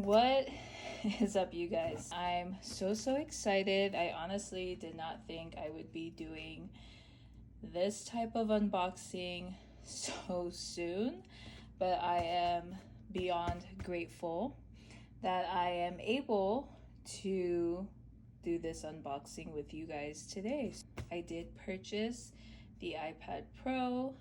What is up, you guys? I'm so excited. I honestly did not think I would be doing this type of unboxing so soon, but I am beyond grateful that I am able to do this unboxing with you guys today. I did purchase the iPad Pro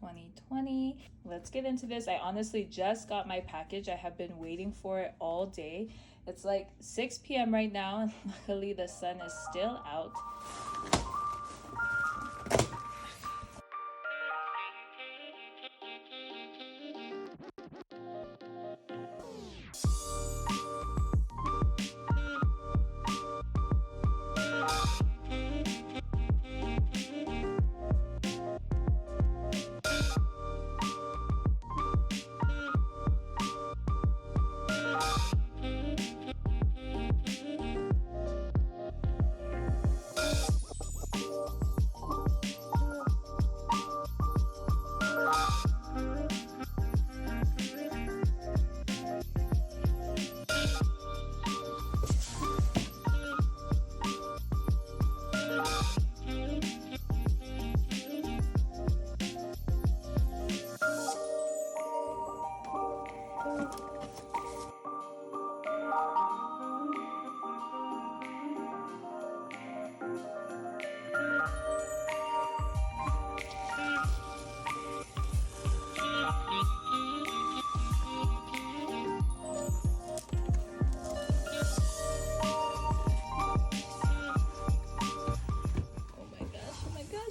2020. Let's get into this. I honestly just got my package. I have been waiting for it all day. It's like 6 p.m. right now, and luckily the sun is still out.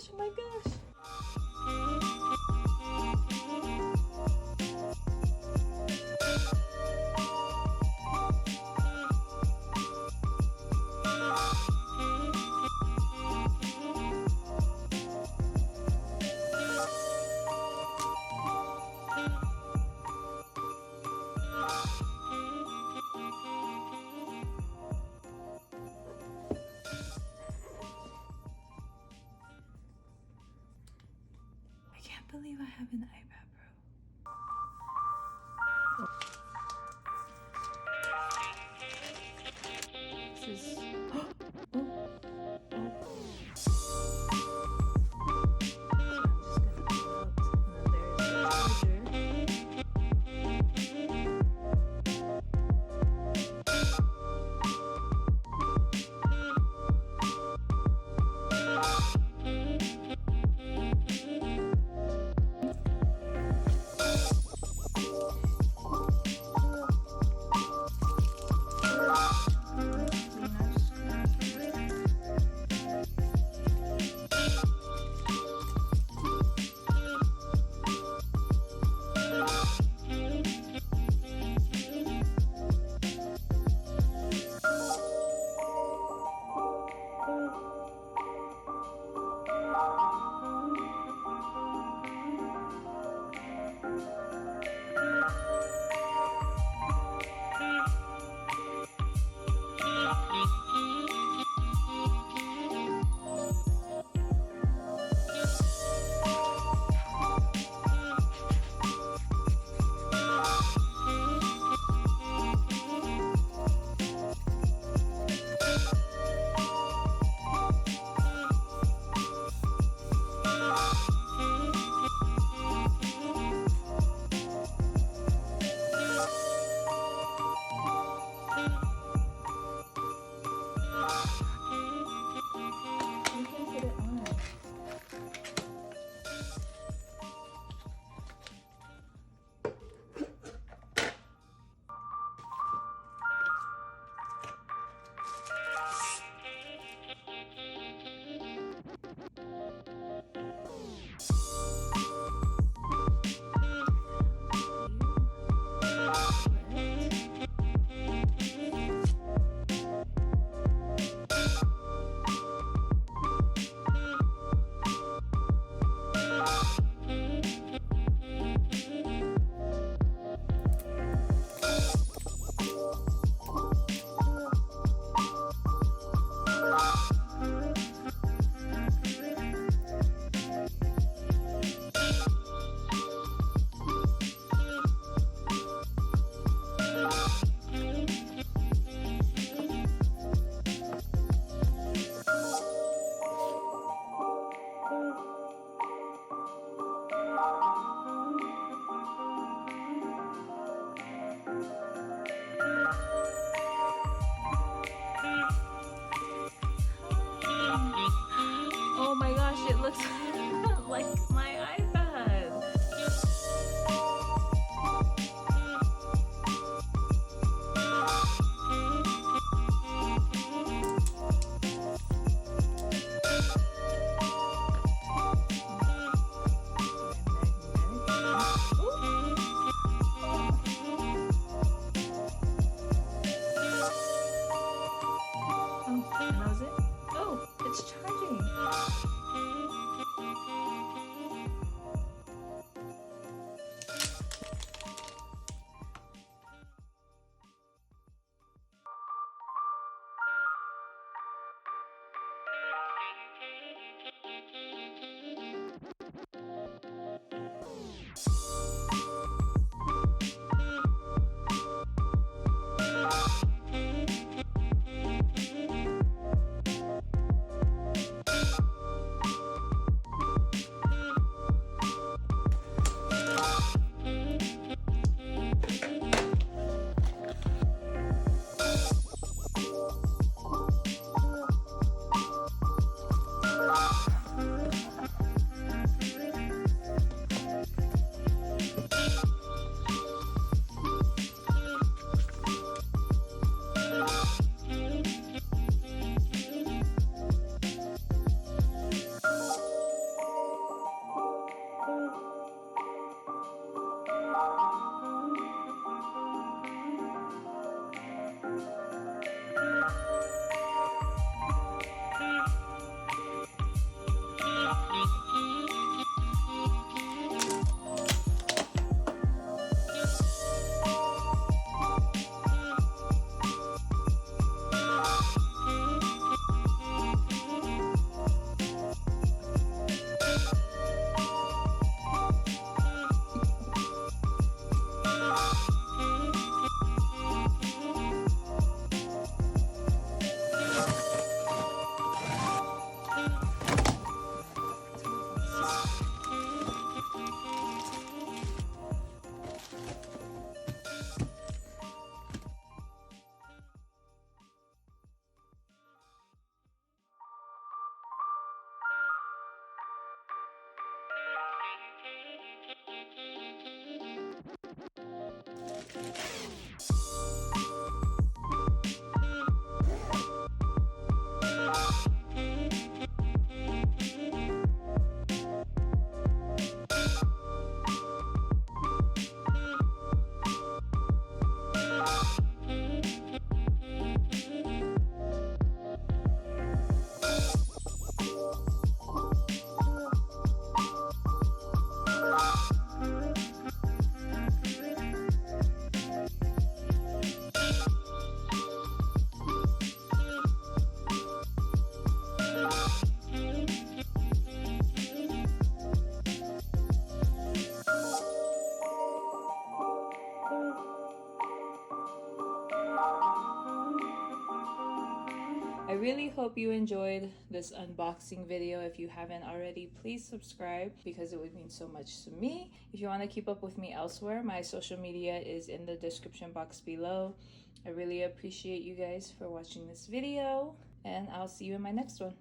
Oh my gosh. I can't believe I have an iPad Pro. This is like my iPad. I really hope you enjoyed this unboxing video. If you haven't already, please subscribe because it would mean so much to me. If you want to keep up with me elsewhere, my social media is in the description box below. I really appreciate you guys for watching this video, and I'll see you in my next one.